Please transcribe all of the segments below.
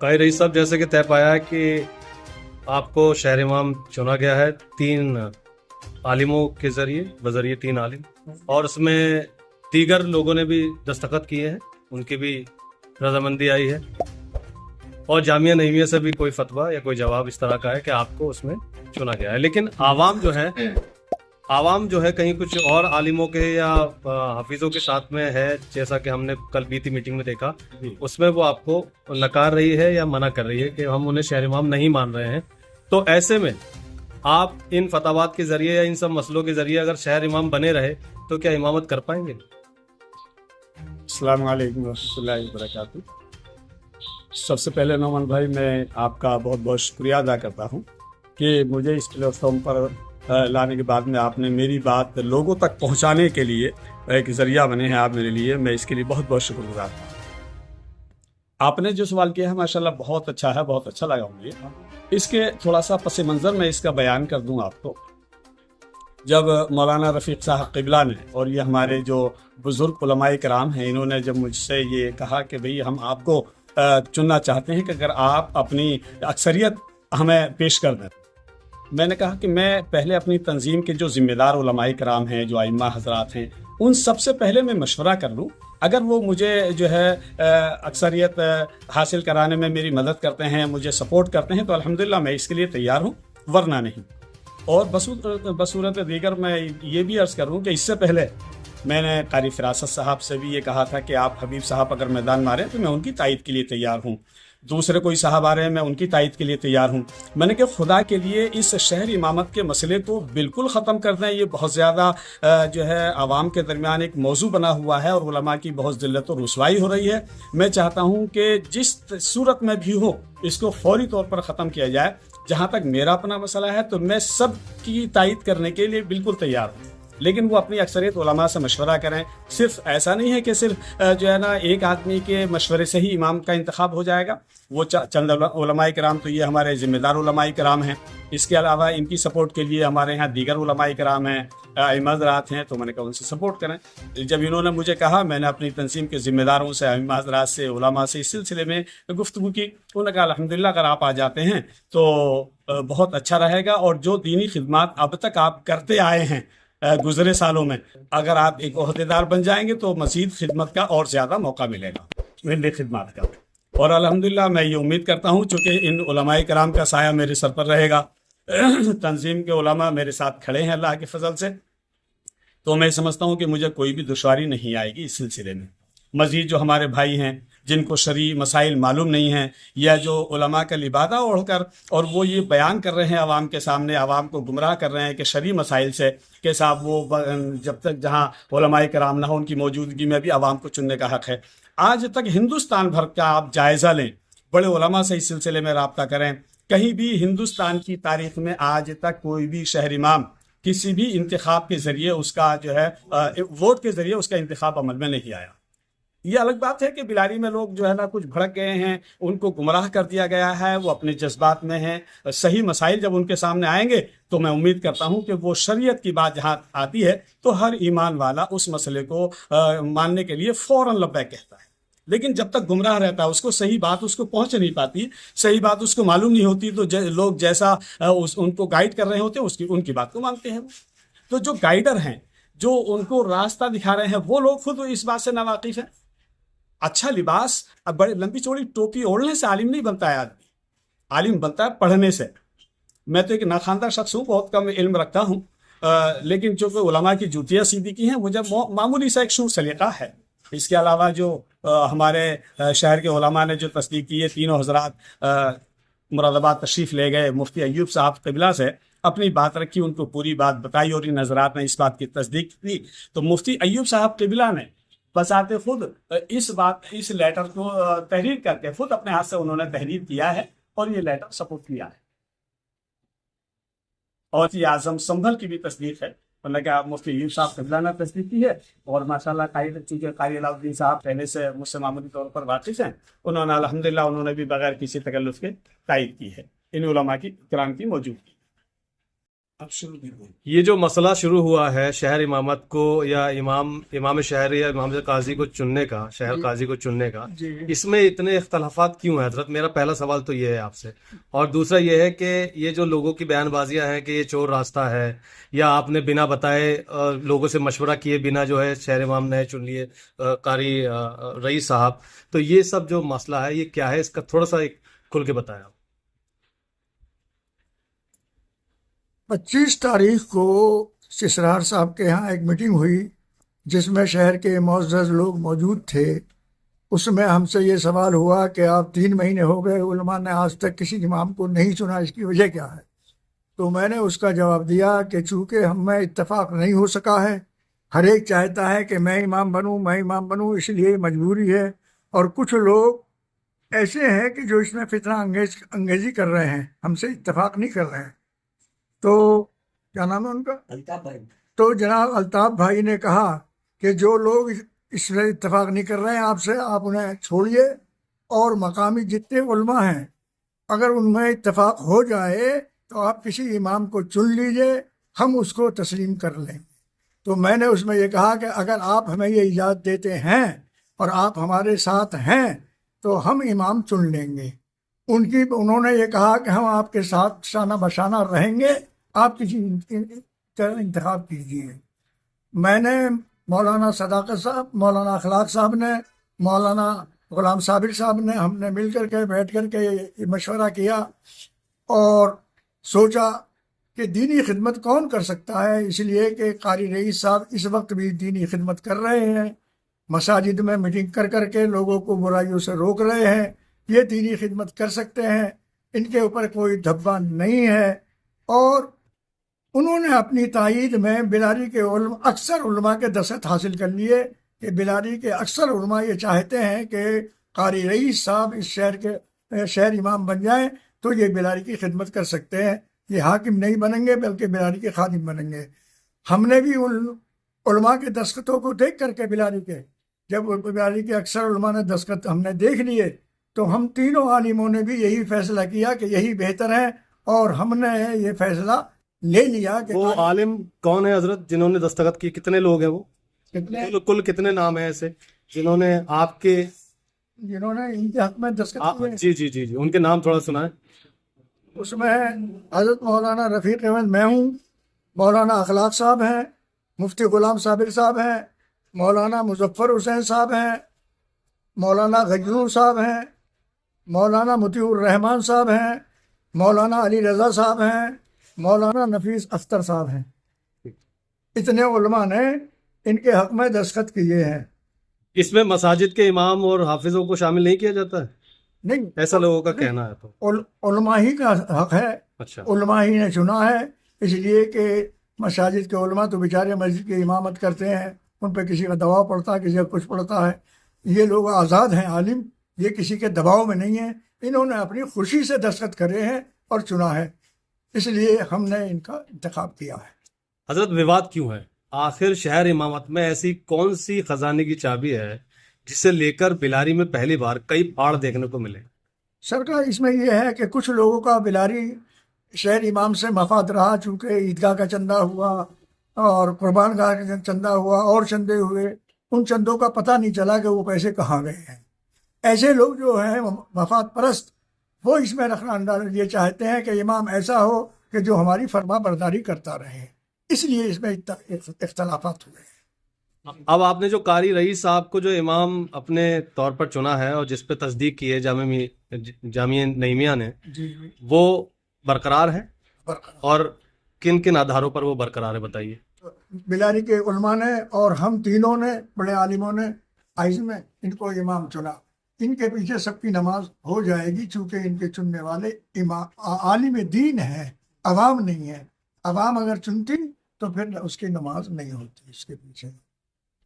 قاری رئیس صاحب، جیسے کہ طے پایا ہے کہ آپ کو شہر امام چنا گیا ہے 3 عالموں کے ذریعے، بذریعے 3 عالم، اور اس میں دیگر لوگوں نے بھی دستخط کیے ہیں، ان کی بھی رضامندی آئی ہے، اور جامعہ نعیمیہ سے بھی کوئی فتویٰ یا کوئی جواب اس طرح کا ہے کہ آپ کو اس میں چنا گیا ہے۔ لیکن عوام جو ہے کہیں کچھ اور عالموں کے یا حافظوں کے ساتھ میں ہے، جیسا کہ ہم نے کل بیتی میٹنگ میں دیکھا، اس میں وہ آپ کو نکار رہی ہے یا منع کر رہی ہے کہ ہم انہیں شہر امام نہیں مان رہے ہیں۔ تو ایسے میں آپ ان فتاوات کے ذریعے یا ان سب مسئلوں کے ذریعے اگر شہر امام بنے رہے تو کیا امامت کر پائیں گے؟ السلام علیکم ورحمۃ اللہ وبرکاتہ۔ سب سے پہلے نعمان بھائی، میں آپ کا بہت بہت شکریہ ادا کرتا ہوں کہ مجھے اس پلیٹ فارم پر لانے کے بعد میں آپ نے میری بات لوگوں تک پہنچانے کے لیے ایک ذریعہ بنے ہیں آپ میرے لیے، میں اس کے لیے بہت بہت شکر گزار ہوں۔ آپ نے جو سوال کیا ہے ماشاءاللہ بہت اچھا ہے، بہت اچھا لگا مجھے۔ اس کے تھوڑا سا پس منظر میں اس کا بیان کر دوں آپ کو۔ جب مولانا رفیق صاحب قبلہ نے اور یہ ہمارے جو بزرگ علماء کرام ہیں، انہوں نے جب مجھ سے یہ کہا کہ بھئی ہم آپ کو چننا چاہتے ہیں کہ اگر آپ اپنی اکثریت ہمیں پیش کر دیں، میں نے کہا کہ میں پہلے اپنی تنظیم کے جو ذمہ دار علماء کرام ہیں، جو ائمہ حضرات ہیں، ان سب سے پہلے میں مشورہ کر لوں۔ اگر وہ مجھے جو ہے اکثریت حاصل کرانے میں میری مدد کرتے ہیں، مجھے سپورٹ کرتے ہیں، تو الحمدللہ میں اس کے لیے تیار ہوں، ورنہ نہیں۔ اور بصورت دیگر میں یہ بھی عرض کروں کہ اس سے پہلے میں نے قاری فراست صاحب سے بھی یہ کہا تھا کہ آپ حبیب صاحب اگر میدان ماریں تو میں ان کی تائید کے لیے تیار ہوں، دوسرے کوئی صاحب آ رہے ہیں میں ان کی تائید کے لیے تیار ہوں۔ میں نے کہ خدا کے لیے اس شہر امامت کے مسئلے کو بالکل ختم کر دیں، یہ بہت زیادہ جو ہے عوام کے درمیان ایک موضوع بنا ہوا ہے اور علماء کی بہت ذلت و رسوائی ہو رہی ہے۔ میں چاہتا ہوں کہ جس صورت میں بھی ہو اس کو فوری طور پر ختم کیا جائے۔ جہاں تک میرا اپنا مسئلہ ہے تو میں سب کی تائید کرنے کے لیے بالکل تیار ہوں، لیکن وہ اپنی اکثریت علماء سے مشورہ کریں۔ صرف ایسا نہیں ہے کہ صرف جو ہے نا ایک آدمی کے مشورے سے ہی امام کا انتخاب ہو جائے گا۔ وہ چند علماء کرام تو یہ ہمارے ذمہ دار علماء کرام ہیں، اس کے علاوہ ان کی سپورٹ کے لیے ہمارے ہاں دیگر علماء کرام ہیں، ائمہ حضرات ہیں، تو میں نے کہا ان سے سپورٹ کریں۔ جب انہوں نے مجھے کہا، میں نے اپنی تنظیم کے ذمہ داروں سے، ائمہ حضرات سے، علماء سے اس سلسلے میں گفتگو کی۔ انہوں نے کہا الحمدللہ اگر آپ آ جاتے ہیں تو بہت اچھا رہے گا، اور جو دینی خدمات اب تک آپ کرتے آئے ہیں گزرے سالوں میں، اگر آپ ایک عہدیدار بن جائیں گے تو مزید خدمت کا اور زیادہ موقع ملے گا، میری خدمات کا۔ اور الحمدللہ میں یہ امید کرتا ہوں چونکہ ان علماء کرام کا سایہ میرے سر پر رہے گا، تنظیم کے علماء میرے ساتھ کھڑے ہیں اللہ کے فضل سے، تو میں سمجھتا ہوں کہ مجھے کوئی بھی دشواری نہیں آئے گی اس سلسلے میں۔ مزید جو ہمارے بھائی ہیں جن کو شرعی مسائل معلوم نہیں ہیں، یا جو علماء کا لبادہ اوڑھ کر اور وہ یہ بیان کر رہے ہیں عوام کے سامنے، عوام کو گمراہ کر رہے ہیں کہ شرعی مسائل سے کہ صاحب وہ جب تک جہاں علماء کرام نہ ہو ان کی موجودگی میں بھی عوام کو چننے کا حق ہے۔ آج تک ہندوستان بھر کا آپ جائزہ لیں، بڑے علماء سے اس سلسلے میں رابطہ کریں، کہیں بھی ہندوستان کی تاریخ میں آج تک کوئی بھی شہر امام کسی بھی انتخاب کے ذریعے اس کا جو ہے ووٹ کے ذریعے اس کا انتخاب عمل میں نہیں آیا۔ یہ الگ بات ہے کہ بلاری میں لوگ جو ہے نا کچھ بھڑک گئے ہیں، ان کو گمراہ کر دیا گیا ہے، وہ اپنے جذبات میں ہیں۔ صحیح مسائل جب ان کے سامنے آئیں گے تو میں امید کرتا ہوں کہ وہ شریعت کی بات جہاں آتی ہے تو ہر ایمان والا اس مسئلے کو ماننے کے لیے فوراً لبیک کہتا ہے۔ لیکن جب تک گمراہ رہتا ہے، اس کو صحیح بات اس کو پہنچ نہیں پاتی، صحیح بات اس کو معلوم نہیں ہوتی، تو لوگ جیسا ان کو گائیڈ کر رہے ہوتے ہیں ان کی بات کو مانتے ہیں۔ تو جو گائیڈر ہیں، جو ان کو راستہ دکھا رہے ہیں، وہ لوگ خود اس بات سے ناواقف ہیں۔ اچھا لباس، اب بڑے لمبی چوڑی ٹوپی اوڑھنے سے عالم نہیں بنتا ہے آدمی، عالم بنتا ہے پڑھنے سے۔ میں تو ایک ناخواندہ شخص ہوں، بہت کم علم رکھتا ہوں، لیکن چونکہ علماء کی جوتیاں سیدھی کی ہیں، مجھے معمولی سا ایک شور سلیقہ ہے۔ اس کے علاوہ جو ہمارے شہر کے علماء نے جو تصدیق کی ہے، تینوں حضرات مراد آباد تشریف لے گئے، مفتی ایوب صاحب قبلہ سے اپنی بات رکھی، ان کو پوری بات بتائی، اور ان حضرات نے اس بات کی تصدیق کی۔ تو مفتی ایوب صاحب قبلہ نے بذات خود اس لیٹر کو تحریر کر کے خود اپنے ہاتھ سے انہوں نے تحریر کیا ہے، اور یہ لیٹر سپورٹ کیا ہے۔ اور یہ اعظم سنبھل کی بھی تصدیق ہے، مطلب کہ مفتی ایوب صاحب قبلہ نے تصدیق کی ہے، اور ماشاءاللہ چونکہ قاری علاؤالدین صاحب پہلے سے مجھ سے معمولی طور پر واقف ہیں، انہوں نے الحمدللہ انہوں نے بھی بغیر کسی تکلف کے تائید کی ہے ان علماء کی کرام کی موجودگی۔ یہ جو مسئلہ شروع ہوا ہے شہر امامت کو یا امام شہر یا امام قاضی کو چننے کا، شہر قاضی کو چننے کا، اس میں اتنے اختلافات کیوں ہیں حضرت؟ میرا پہلا سوال تو یہ ہے آپ سے، اور دوسرا یہ ہے کہ یہ جو لوگوں کی بیان بازیاں ہیں کہ یہ چور راستہ ہے، یا آپ نے بنا بتائے لوگوں سے مشورہ کیے بنا جو ہے شہر امام نئے چن لیے قاری رئیس صاحب، تو یہ سب جو مسئلہ ہے یہ کیا ہے؟ اس کا تھوڑا سا کھل کے بتائیں آپ۔ 25 تاریخ کو سسرار صاحب کے ہاں ایک میٹنگ ہوئی جس میں شہر کے معزز لوگ موجود تھے۔ اس میں ہم سے یہ سوال ہوا کہ آپ 3 مہینے ہو گئے، علماء نے آج تک کسی امام کو نہیں چنا، اس کی وجہ کیا ہے؟ تو میں نے اس کا جواب دیا کہ چونکہ ہم میں اتفاق نہیں ہو سکا ہے، ہر ایک چاہتا ہے کہ میں امام بنوں، اس لیے مجبوری ہے، اور کچھ لوگ ایسے ہیں کہ جو اس میں فتنہ انگیزی کر رہے ہیں، ہم سے اتفاق نہیں کر رہے ہیں۔ تو کیا نام ہے ان کا؟ الطاف بھائی۔ تو جناب الطاف بھائی نے کہا کہ جو لوگ اس میں اتفاق نہیں کر رہے ہیں آپ سے، آپ انہیں چھوڑیے، اور مقامی جتنے علماء ہیں اگر ان میں اتفاق ہو جائے تو آپ کسی امام کو چن لیجئے، ہم اس کو تسلیم کر لیں گے۔ تو میں نے اس میں یہ کہا کہ اگر آپ ہمیں یہ اجازت دیتے ہیں اور آپ ہمارے ساتھ ہیں تو ہم امام چن لیں گے۔ انہوں نے یہ کہا کہ ہم آپ کے ساتھ شانہ بشانہ رہیں گے، آپ کسی کا انتخاب کیجیے۔ میں نے مولانا صداقت صاحب، مولانا اخلاق صاحب نے، مولانا غلام صابر صاحب نے، ہم نے مل کر کے بیٹھ کر کے مشورہ کیا اور سوچا کہ دینی خدمت کون کر سکتا ہے، اس لیے کہ قاری رئیس صاحب اس وقت بھی دینی خدمت کر رہے ہیں، مساجد میں میٹنگ کر کر کے لوگوں کو برائیوں سے روک رہے ہیں، یہ دینی خدمت کر سکتے ہیں، ان کے اوپر کوئی دھبا نہیں ہے۔ اور انہوں نے اپنی تائید میں بلاری کے اکثر علماء کے دستخط حاصل کر لیے کہ بلاری کے اکثر علماء یہ چاہتے ہیں کہ قاری رئیس صاحب اس شہر کے شہر امام بن جائیں تو یہ بلاری کی خدمت کر سکتے ہیں، یہ حاکم نہیں بنیں گے بلکہ بلاری کے خادم بنیں گے۔ ہم نے بھی ان علماء کے دستخطوں کو دیکھ کر کے بلاری کے، جب بلاری کے اکثر علماء نے دستخط ہم نے دیکھ لیے تو ہم تینوں عالموں نے بھی یہی فیصلہ کیا کہ یہی بہتر ہے، اور ہم نے یہ فیصلہ لے لیا کہ وہ عالم کون ہے حضرت جنہوں نے دستخط کی؟ کتنے لوگ ہیں وہ؟ کل کتنے نام ہیں ایسے جنہوں نے آپ کے جنہوں نے ان کے حق میں دستخط کیے؟ جی جی جی جی ان کے نام تھوڑا سنائیں۔ اس میں حضرت مولانا رفیق احمد میں ہوں، مولانا اخلاق صاحب ہیں، مفتی غلام صابر صاحب ہیں، مولانا مظفر حسین صاحب ہیں، مولانا غیور صاحب ہیں، مولانا مطیع الرحمان صاحب ہیں، مولانا علی رضا صاحب ہیں، مولانا نفیس اختر صاحب ہیں۔ اتنے علماء نے ان کے حق میں دستخط کیے ہیں۔ اس میں مساجد کے امام اور حافظوں کو شامل نہیں کیا جاتا ہے؟ نہیں، ایسا لوگوں کا کہنا ہے۔ تو علماء ہی کا حق ہے، اچھا، علماء ہی نے چنا ہے، اس لیے کہ مساجد کے علماء تو بیچارے مسجد کی امامت کرتے ہیں، ان پہ کسی کا دباؤ پڑتا ہے، کسی کا کچھ پڑتا ہے۔ یہ لوگ آزاد ہیں عالم، یہ کسی کے دباؤ میں نہیں ہیں، انہوں نے اپنی خوشی سے دستخط کرے ہیں اور چنا ہے، اس لیے ہم نے ان کا انتخاب کیا ہے۔ حضرت وواد کیوں ہے؟ آخر شہر امامت میں ایسی کون سی خزانے کی چابی ہے جسے لے کر بلاری میں پہلی بار کئی پھاڑ دیکھنے کو ملے؟ سرکار اس میں یہ ہے کہ کچھ لوگوں کا بلاری شہر امام سے مفاد رہا، چونکہ عیدگاہ کا چندہ ہوا اور قربان گاہ کا چندہ ہوا اور چندے ہوئے، ان چندوں کا پتہ نہیں چلا کہ وہ پیسے کہاں گئے ہیں۔ ایسے لوگ جو ہیں مفاد پرست، وہ اس میں رخنا یہ چاہتے ہیں کہ امام ایسا ہو کہ جو ہماری فرما برداری کرتا رہے، اس لیے اس میں اختلافات ہوئے ہیں۔ اب آپ نے جو قاری رئیس صاحب کو جو امام اپنے طور پر چنا ہے اور جس پہ تصدیق کی ہے جامعہ نعیمیہ نے، وہ برقرار ہے؟ اور کن کن آدھاروں پر وہ برقرار ہے بتائیے؟ بلاری کے علماء نے اور ہم تینوں نے بڑے عالموں نے آئز میں ان کو امام چنا، ان کے پیچھے سب کی نماز ہو جائے گی، چونکہ ان کے چننے والے عالم دین ہیں، عوام نہیں ہے۔ عوام اگر چنتی تو پھر اس کی نماز نہیں ہوتی اس کے پیچھے۔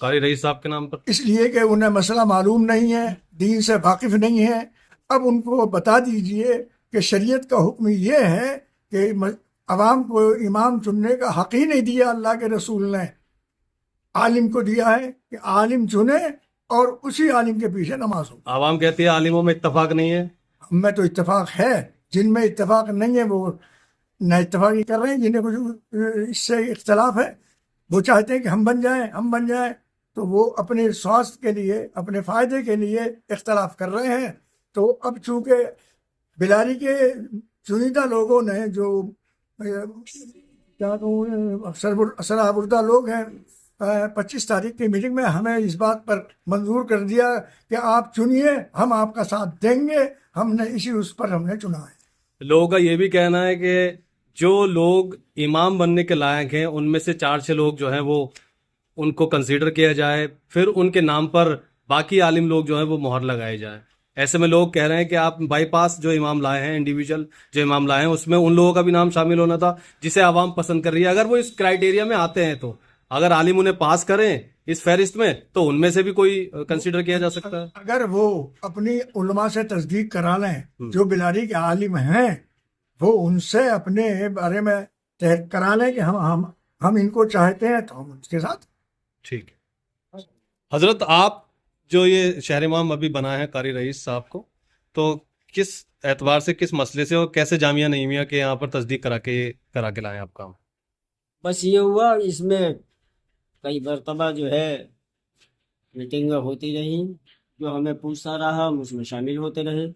قاری رئیس صاحب کے نام پر، اس لیے کہ انہیں مسئلہ معلوم نہیں ہے، دین سے واقف نہیں ہے۔ اب ان کو بتا دیجئے کہ شریعت کا حکم یہ ہے کہ عوام کو امام چننے کا حق ہی نہیں دیا، اللہ کے رسول نے عالم کو دیا ہے کہ عالم چنے اور اسی عالم کے پیچھے نماز ہو۔ عوام کہتی ہے عالموں میں اتفاق نہیں ہے۔ ہم میں تو اتفاق ہے، جن میں اتفاق نہیں ہے وہ نہ اتفاقی کر رہے ہیں، جنہیں کچھ اس سے اختلاف ہے، وہ چاہتے ہیں کہ ہم بن جائیں، تو وہ اپنے سواستھ کے لیے، اپنے فائدے کے لیے اختلاف کر رہے ہیں۔ تو اب چونکہ بلاری کے چنیدہ لوگوں نے، جو کیا کہوں، سربردہ لوگ ہیں، 25 تاریخ کی میٹنگ میں ہمیں اس بات پر منظور کر دیا کہ آپ چنیے، ہم آپ کا ساتھ دیں گے، ہم نے اسی اس پر ہم نے چنا ہے۔ لوگوں کا یہ بھی کہنا ہے کہ جو لوگ امام بننے کے لائق ہیں ان میں سے 4-6 لوگ جو ہیں وہ ان کو کنسیڈر کیا جائے، پھر ان کے نام پر باقی عالم لوگ جو ہیں وہ مہر لگائے جائیں۔ ایسے میں لوگ کہہ رہے ہیں کہ آپ بائی پاس جو امام لائے ہیں، انڈیویجول جو امام لائے ہیں، اس میں ان لوگوں کا بھی نام شامل ہونا تھا جسے عوام پسند کر رہی ہے۔ اگر وہ اس کرائیٹیریا میں آتے ہیں تو اگر عالم انہیں پاس کریں اس فہرست میں تو ان میں سے بھی کوئی کنسیڈر کیا جا سکتا ہے۔ اگر وہ اپنی علماء سے تصدیق کرا لیں، جو بلاری کے عالم ہیں، وہ ان سے اپنے بارے میں کرا لیں کہ ہم ان کو چاہتے ہیں، تو ہم ان کے ساتھ۔ ٹھیک ہے حضرت، آپ جو یہ شہر امام ابھی بنا ہے قاری رئیس صاحب کو، تو کس اعتبار سے، کس مسئلے سے، اور کیسے جامعہ نعیمیہ کے یہاں پر تصدیق کرا کے لائیں آپ کام؟ بس یہ ہوا، اس میں کئی مرتبہ جو ہے میٹنگیں ہوتی رہیں، جو ہمیں پوچھتا رہا ہم اس میں شامل ہوتے رہے،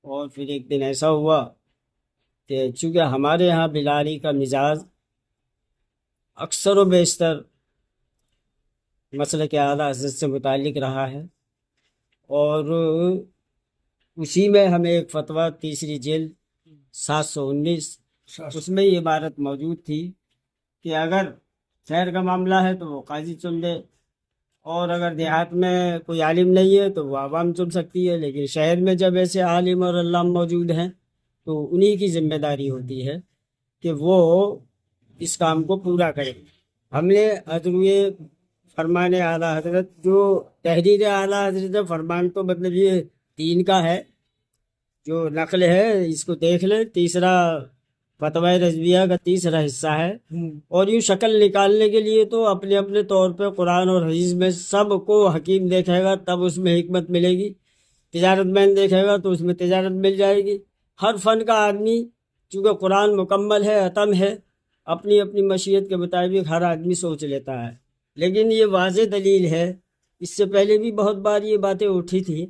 اور پھر ایک دن ایسا ہوا کہ چونکہ ہمارے ہاں بلاری کا مزاج اکثر و بیشتر مسلک اعلیٰ حضرت سے متعلق رہا ہے، اور اسی میں ہمیں ایک فتویٰ 3 جلد 719 اس میں یہ عبارت موجود تھی کہ اگر شہر کا معاملہ ہے تو وہ قاضی چن لے، اور اگر دیہات میں کوئی عالم نہیں ہے تو وہ عوام چن سکتی ہے، لیکن شہر میں جب ایسے عالم اور علام موجود ہیں تو انہی کی ذمہ داری ہوتی ہے کہ وہ اس کام کو پورا کریں۔ ہم نے ادروئے فرمان اعلیٰ حضرت، جو تحریر اعلیٰ حضرت فرمان، تو مطلب یہ 3 کا ہے جو نقل ہے، اس کو دیکھ لیں، تیسرا فتویٰ رضویہ کا 3را حصہ ہے، اور یوں شکل نکالنے کے لیے تو اپنے اپنے طور پہ قرآن اور حدیث میں سب کو حکیم دیکھے گا تب اس میں حکمت ملے گی، تجارت مین دیکھے گا تو اس میں تجارت مل جائے گی۔ ہر فن کا آدمی، چونکہ قرآن مکمل ہے، اتم ہے، اپنی اپنی مشیت کے مطابق ہر آدمی سوچ لیتا ہے، لیکن یہ واضح دلیل ہے، اس سے پہلے بھی بہت بار یہ باتیں اٹھی تھی،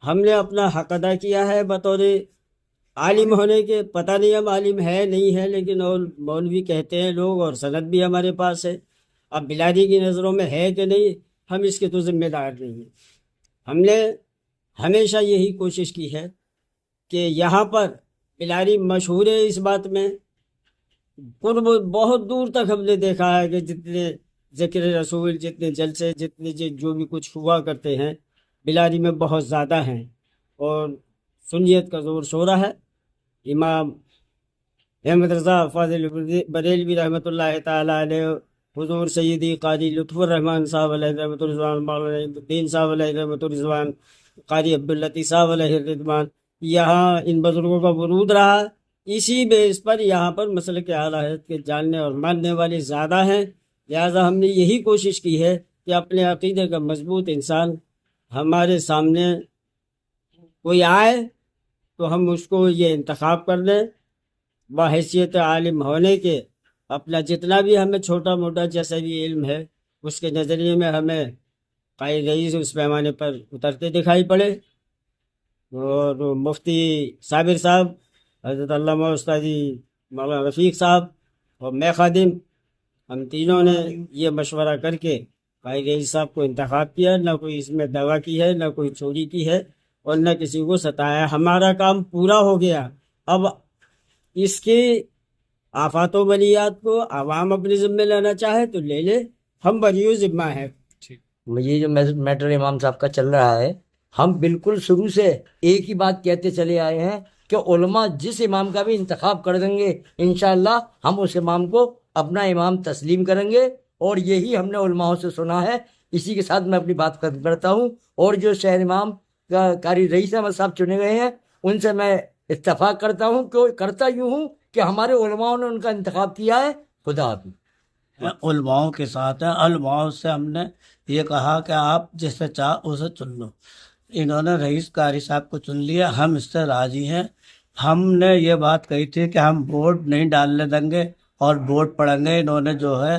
ہم نے اپنا حق ادا کیا ہے بطور عالم ہونے کے، پتہ نہیں ہم عالم ہے نہیں ہے، لیکن اور مولوی کہتے ہیں لوگ، اور سند بھی ہمارے پاس ہے، اب بلاری کی نظروں میں ہے کہ نہیں، ہم اس کے تو ذمہ دار نہیں ہیں۔ ہم نے ہمیشہ یہی کوشش کی ہے کہ یہاں پر بلاری مشہور ہے اس بات میں، بہت دور تک ہم نے دیکھا ہے کہ جتنے ذکر رسول، جتنے جلسے، جتنے جو بھی کچھ ہوا کرتے ہیں بلاری میں بہت زیادہ ہیں، اور سنیت کا زور شورہ ہے۔ امام احمد رضا فاضل بریلوی رحمۃ اللہ تعالیٰ علیہ، حضور سیدی قاری لطف الرحمن صاحب علیہ رحمۃ الرضوان، مولانا الدین صاحب علیہ رحمۃ الرضوان، قاری عبداللطیف صاحب علیہ الرضوان، یہاں ان بزرگوں کا ورود رہا، اسی بیس پر یہاں پر مسلک اعلیٰ حضرت کے جاننے اور ماننے والے زیادہ ہیں، لہٰذا ہم نے یہی کوشش کی ہے کہ اپنے عقیدے کا مضبوط انسان ہمارے سامنے کوئی آئے تو ہم اس کو یہ انتخاب کر لیں، بحیثیت عالم ہونے کے اپنا جتنا بھی ہمیں چھوٹا موٹا جیسا بھی علم ہے اس کے نظریے میں ہمیں قائد رئیس اس پیمانے پر اترتے دکھائی پڑے، اور مفتی صابر صاحب، حضرت علامہ استادی مولانا رفیق صاحب اور میں خادم، ہم تینوں نے یہ مشورہ کر کے قائد رئیس صاحب کو انتخاب کیا، نہ کوئی اس میں دعویٰ کی ہے، نہ کوئی چوری کی ہے، اور نہ کسی کو ستایا۔ ہمارا کام پورا ہو گیا، اب اس کی آفات و بلیات کو عوام اپنے ذمہ لینا چاہے تو لے لے، ہم بریو ذمہ ہے۔ یہ جو میٹر امام صاحب کا چل رہا ہے، ہم بالکل شروع سے ایک ہی بات کہتے چلے آئے ہیں کہ علماء جس امام کا بھی انتخاب کر دیں گے انشاءاللہ ہم اس امام کو اپنا امام تسلیم کریں گے، اور یہی ہم نے علماء سے سنا ہے۔ اسی کے ساتھ میں اپنی بات ختم کرتا ہوں، اور جو شہر امام کا قاری رئیس احمد صاحب چنے گئے ہیں ان سے میں اتفاق کرتا ہوں، کہ کرتا یوں ہوں کہ ہمارے علماء نے ان کا انتخاب کیا ہے۔ خدا حافظ۔ علماؤں کے ساتھ ہیں، علماؤں سے ہم نے یہ کہا کہ آپ جسے چاہ اسے چن لو، انہوں نے رئیس قاری صاحب کو چن لیا، ہم اس سے راضی ہیں، ہم نے یہ بات کہی تھی کہ ہم ووٹ نہیں ڈالنے دیں گے اور ووٹ پڑیں گے. انہوں نے جو ہے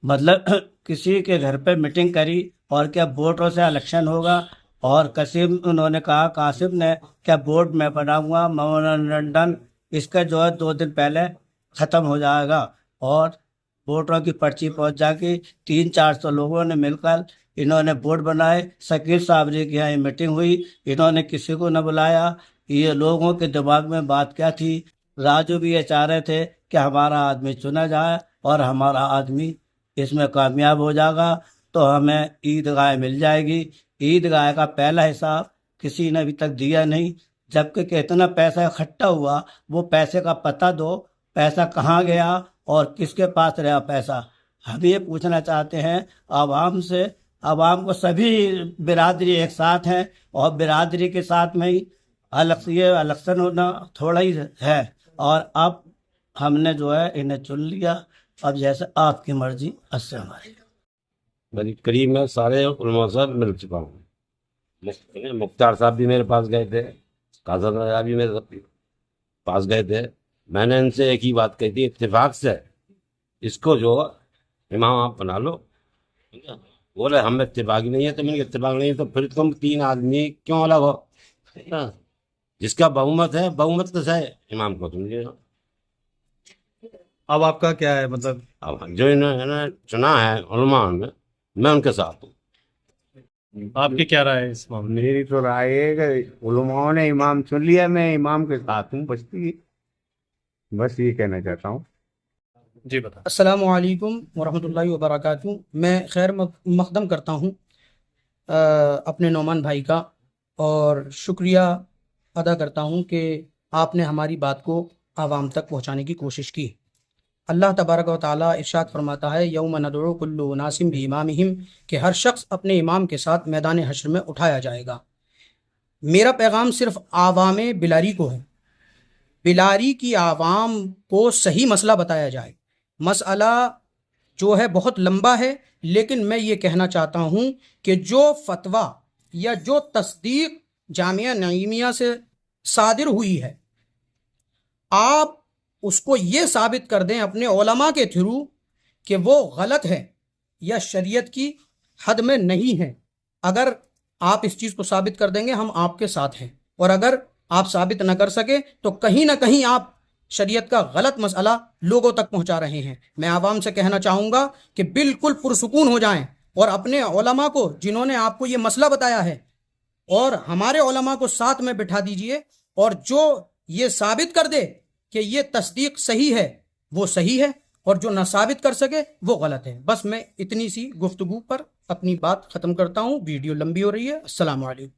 مطلب کسی کے گھر پہ میٹنگ کری اور کیا ووٹوں سے الیکشن ہوگا. اور انہوں نے کہا قاسم نے کیا ووٹ میں بناؤں گا میمورنڈم اس کا جو ہے 2 دن پہلے ختم ہو جائے گا اور ووٹوں کی پرچی پہنچ جائے گی. 300-400 لوگوں نے مل کر انہوں نے ووٹ بنائے. شکیل صاحب جی کی یہاں میٹنگ ہوئی, انہوں نے کسی کو نہ بلایا. یہ لوگوں کے دماغ میں بات کیا تھی؟ راجو بھی یہ چاہ رہے تھے کہ ہمارا آدمی چنا جائے اور ہمارا آدمی اس میں کامیاب ہو جائے گا تو ہمیں عیدگاہ مل جائے گی. عیدگاہ کا پہلا حساب کسی نے ابھی تک دیا نہیں, جبکہ کہ اتنا پیسہ اکٹھا ہوا. وہ پیسے کا پتہ دو, پیسہ کہاں گیا اور کس کے پاس رہا پیسہ. ہم یہ پوچھنا چاہتے ہیں عوام سے. عوام کو سبھی برادری ایک ساتھ ہیں اور برادری کے ساتھ میں ہی یہ الیکشن ہونا تھوڑا ہی ہے. اور اب ہم نے جو ہے انہیں چن لیا. اب جیسے آپ کی مرضی. السلام علیکم. میری قریب میں سارے علماء صاحب مل چکا ہوں. مختار صاحب بھی میرے پاس گئے تھے, قاسم صاحب بھی میرے پاس گئے تھے. میں نے ان سے ایک ہی بات کہی تھی, اتفاق سے اس کو جو امام آپ بنا لو. بولے ہم اتفاقی نہیں ہے. تو میں اتفاق نہیں ہے تو پھر تم 3 آدمی کیوں الگ ہو؟ جس کا بہومت ہے, بہومت تو ہے امام کو تم. اب آپ کا کیا ہے مطلب؟ اب جو انہوں نے چنا ہے علماء نے, میں ان کے ساتھ ہوں. آپ کی کیا رائے ہے اس معاملے میں؟ میری تو رائے ہے کہ علماء نے امام چن لیا, میں امام کے ساتھ ہوں. بس یہ کہنا چاہتا ہوں. جی بتا. السلام علیکم ورحمۃ اللہ وبرکاتہ. میں خیر مقدم کرتا ہوں اپنے نعمان بھائی کا اور شکریہ ادا کرتا ہوں کہ آپ نے ہماری بات کو عوام تک پہنچانے کی کوشش کی. اللہ تبارک و تعالیٰ ارشاد فرماتا ہے یوم ندعو کل اناس بامامہم, کہ ہر شخص اپنے امام کے ساتھ میدان حشر میں اٹھایا جائے گا. میرا پیغام صرف عوام بلاری کو ہے. بلاری کی عوام کو صحیح مسئلہ بتایا جائے. مسئلہ جو ہے بہت لمبا ہے, لیکن میں یہ کہنا چاہتا ہوں کہ جو فتویٰ یا جو تصدیق جامعہ نعیمیہ سے صادر ہوئی ہے, آپ اس کو یہ ثابت کر دیں اپنے علماء کے تھرو کہ وہ غلط ہے یا شریعت کی حد میں نہیں ہے. اگر آپ اس چیز کو ثابت کر دیں گے ہم آپ کے ساتھ ہیں, اور اگر آپ ثابت نہ کر سکے تو کہیں نہ کہیں آپ شریعت کا غلط مسئلہ لوگوں تک پہنچا رہے ہیں. میں عوام سے کہنا چاہوں گا کہ بالکل پرسکون ہو جائیں اور اپنے علماء کو جنہوں نے آپ کو یہ مسئلہ بتایا ہے اور ہمارے علماء کو ساتھ میں بٹھا دیجئے, اور جو یہ ثابت کر دے کہ یہ تصدیق صحیح ہے وہ صحیح ہے, اور جو نہ ثابت کر سکے وہ غلط ہے. بس میں اتنی سی گفتگو پر اپنی بات ختم کرتا ہوں, ویڈیو لمبی ہو رہی ہے. السلام علیکم.